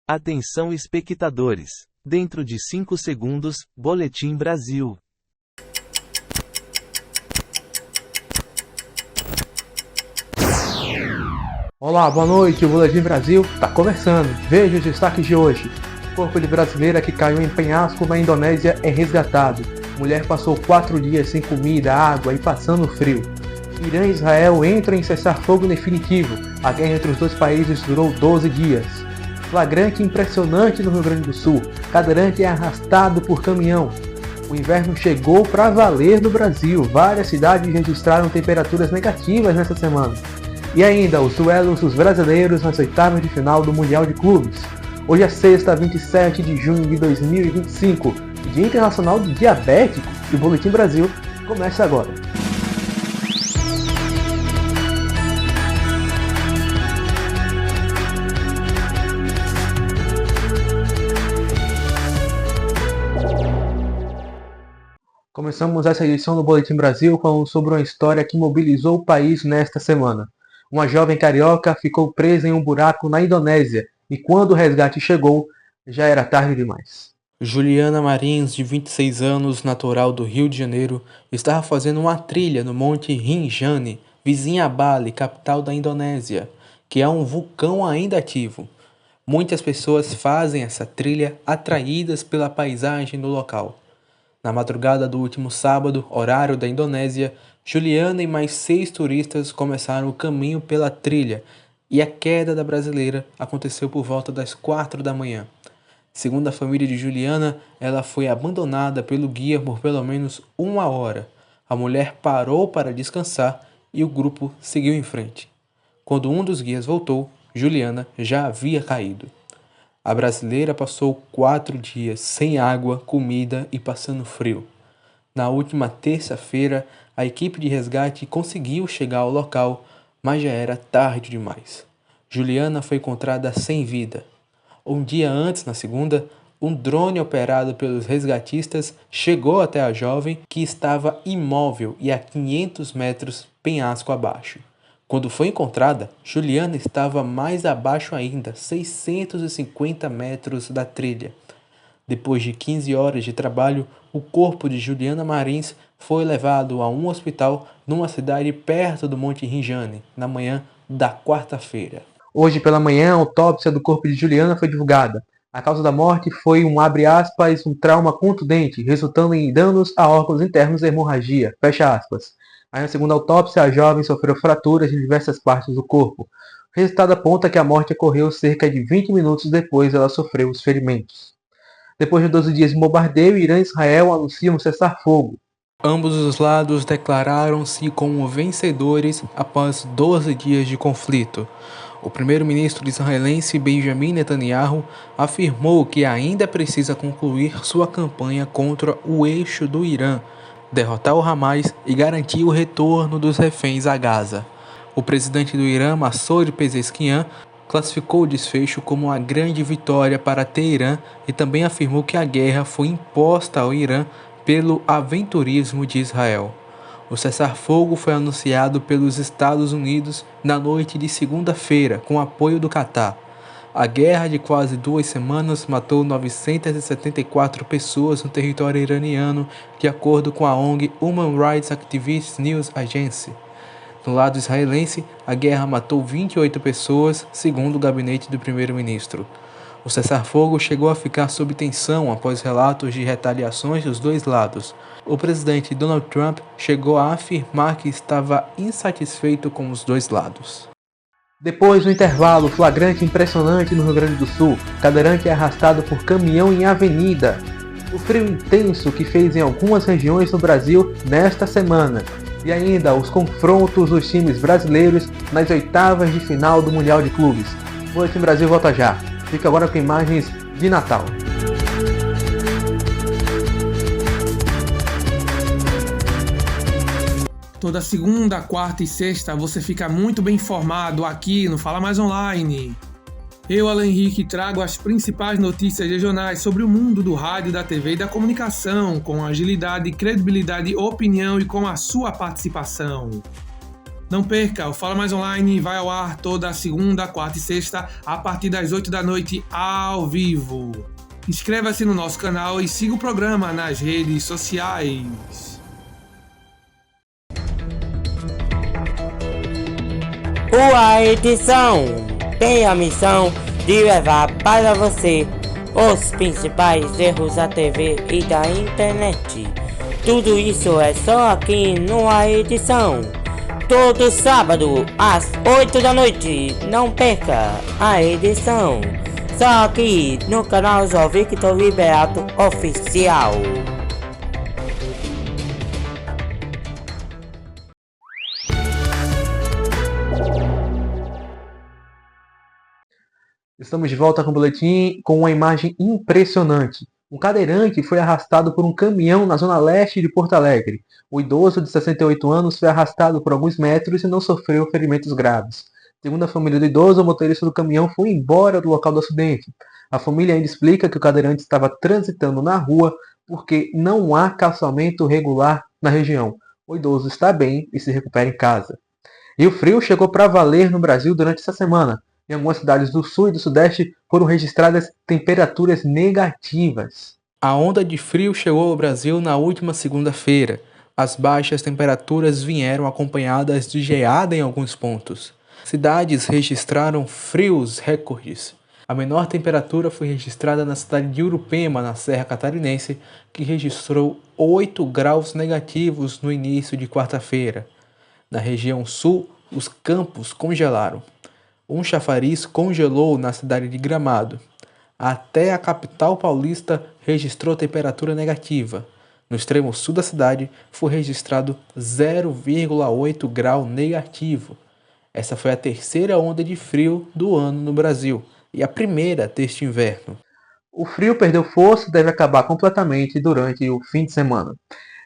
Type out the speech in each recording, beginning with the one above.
Atenção espectadores. Dentro de 5 segundos, Boletim Brasil. Olá, boa noite, o Boletim Brasil está começando. Veja os destaques de hoje. Corpo de brasileira que caiu em penhasco na Indonésia é resgatado. Mulher passou 4 dias sem comida, água e passando frio. Irã e Israel entram em cessar-fogo definitivo. A guerra entre os dois países durou 12 dias. Flagrante impressionante no Rio Grande do Sul. Cadeirante é arrastado por caminhão. O inverno chegou para valer no Brasil. Várias cidades registraram temperaturas negativas nessa semana. E ainda os duelos dos brasileiros nas oitavas de final do Mundial de Clubes. Hoje é sexta, 27 de junho de 2025, Dia Internacional do Diabético, e o Boletim Brasil começa agora. Começamos essa edição do Boletim Brasil falando sobre uma história que mobilizou o país nesta semana. Uma jovem carioca ficou presa em um buraco na Indonésia e quando o resgate chegou, já era tarde demais. Juliana Marins, de 26 anos, natural do Rio de Janeiro, estava fazendo uma trilha no Monte Rinjani, vizinha a Bali, capital da Indonésia, que é um vulcão ainda ativo. Muitas pessoas fazem essa trilha atraídas pela paisagem do local. Na madrugada do último sábado, horário da Indonésia, Juliana e mais 6 turistas começaram o caminho pela trilha e a queda da brasileira aconteceu por volta das 4 da manhã. Segundo a família de Juliana, ela foi abandonada pelo guia por pelo menos 1 hora. A mulher parou para descansar e o grupo seguiu em frente. Quando um dos guias voltou, Juliana já havia caído. A brasileira passou 4 dias sem água, comida e passando frio. Na última terça-feira, a equipe de resgate conseguiu chegar ao local, mas já era tarde demais. Juliana foi encontrada sem vida. Um dia antes, na segunda, um drone operado pelos resgatistas chegou até a jovem, que estava imóvel e a 500 metros penhasco abaixo. Quando foi encontrada, Juliana estava mais abaixo ainda, 650 metros da trilha. Depois de 15 horas de trabalho, o corpo de Juliana Marins foi levado a um hospital numa cidade perto do Monte Rinjani, na manhã da quarta-feira. Hoje pela manhã, a autópsia do corpo de Juliana foi divulgada. A causa da morte foi um trauma contundente, resultando em danos a órgãos internos e hemorragia, fecha aspas. Aí, na segunda autópsia, a jovem sofreu fraturas em diversas partes do corpo. O resultado aponta que a morte ocorreu cerca de 20 minutos depois ela sofreu os ferimentos. Depois de 12 dias de bombardeio, Irã e Israel anunciam um cessar-fogo. Ambos os lados declararam-se como vencedores após 12 dias de conflito. O primeiro-ministro israelense Benjamin Netanyahu afirmou que ainda precisa concluir sua campanha contra o eixo do Irã, derrotar o Hamas e garantir o retorno dos reféns a Gaza. O presidente do Irã, Massoud Pezeshkian, classificou o desfecho como uma grande vitória para Teherã e também afirmou que a guerra foi imposta ao Irã pelo aventurismo de Israel. O cessar-fogo foi anunciado pelos Estados Unidos na noite de segunda-feira, com apoio do Catar. A guerra de quase 2 semanas matou 974 pessoas no território iraniano, de acordo com a ONG Human Rights Activist News Agency. No lado israelense, a guerra matou 28 pessoas, segundo o gabinete do primeiro-ministro. O cessar-fogo chegou a ficar sob tensão após relatos de retaliações dos dois lados. O presidente Donald Trump chegou a afirmar que estava insatisfeito com os dois lados. Depois do intervalo, flagrante impressionante no Rio Grande do Sul. Cadeirante é arrastado por caminhão em avenida. O frio intenso que fez em algumas regiões do Brasil nesta semana. E ainda os confrontos dos times brasileiros nas oitavas de final do Mundial de Clubes. O Boletim Brasil volta já. Fica agora com imagens de Natal. Toda segunda, quarta e sexta você fica muito bem informado aqui no Fala Mais Online. Eu, Alan Henrique, trago as principais notícias regionais sobre o mundo do rádio, da TV e da comunicação, com agilidade, credibilidade, opinião e com a sua participação. Não perca, o Fala Mais Online vai ao ar toda segunda, quarta e sexta, a partir das 8 da noite, ao vivo. Inscreva-se no nosso canal e siga o programa nas redes sociais. A edição tem a missão de levar para você os principais erros da TV e da internet. Tudo isso é só aqui no A Edição. Todo sábado às 8 da noite. Não perca A Edição. Só aqui no canal João Victor Liberato Oficial. Estamos de volta com o boletim com uma imagem impressionante. Um cadeirante foi arrastado por um caminhão na zona leste de Porto Alegre. O idoso de 68 anos foi arrastado por alguns metros e não sofreu ferimentos graves. Segundo a família do idoso, o motorista do caminhão foi embora do local do acidente. A família ainda explica que o cadeirante estava transitando na rua porque não há calçamento regular na região. O idoso está bem e se recupera em casa. E o frio chegou para valer no Brasil durante essa semana. Em algumas cidades do sul e do sudeste foram registradas temperaturas negativas. A onda de frio chegou ao Brasil na última segunda-feira. As baixas temperaturas vieram acompanhadas de geada em alguns pontos. Cidades registraram frios recordes. A menor temperatura foi registrada na cidade de Urupema, na Serra Catarinense, que registrou 8 graus negativos no início de quarta-feira. Na região sul, os campos congelaram. Um chafariz congelou na cidade de Gramado. Até a capital paulista registrou temperatura negativa. No extremo sul da cidade foi registrado 0,8 grau negativo. Essa foi a terceira onda de frio do ano no Brasil e a primeira deste inverno. O frio perdeu força e deve acabar completamente durante o fim de semana.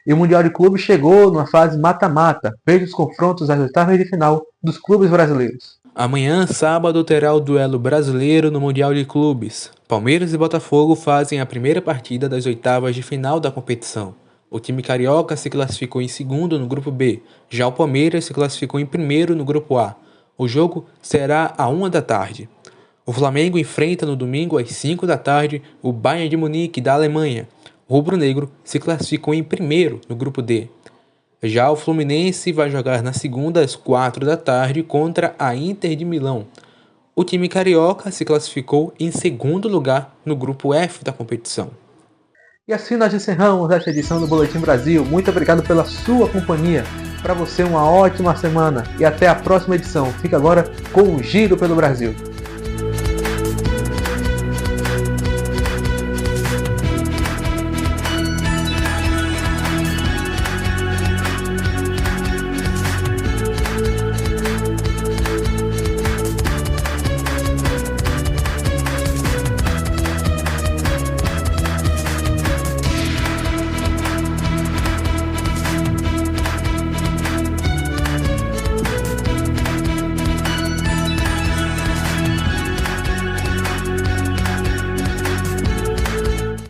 E o Mundial de Clubes chegou numa fase mata-mata. Veja os confrontos das oitavas de final dos clubes brasileiros. Amanhã, sábado, terá o duelo brasileiro no Mundial de Clubes. Palmeiras e Botafogo fazem a primeira partida das oitavas de final da competição. O time carioca se classificou em segundo no grupo B, já o Palmeiras se classificou em primeiro no grupo A. O jogo será às 1 da tarde. O Flamengo enfrenta no domingo às 5 da tarde o Bayern de Munique da Alemanha. O rubro-negro se classificou em primeiro no grupo D. Já o Fluminense vai jogar na segunda às 4 da tarde contra a Inter de Milão. O time carioca se classificou em segundo lugar no grupo F da competição. E assim nós encerramos esta edição do Boletim Brasil. Muito obrigado pela sua companhia. Para você uma ótima semana e até a próxima edição. Fica agora com o Giro pelo Brasil.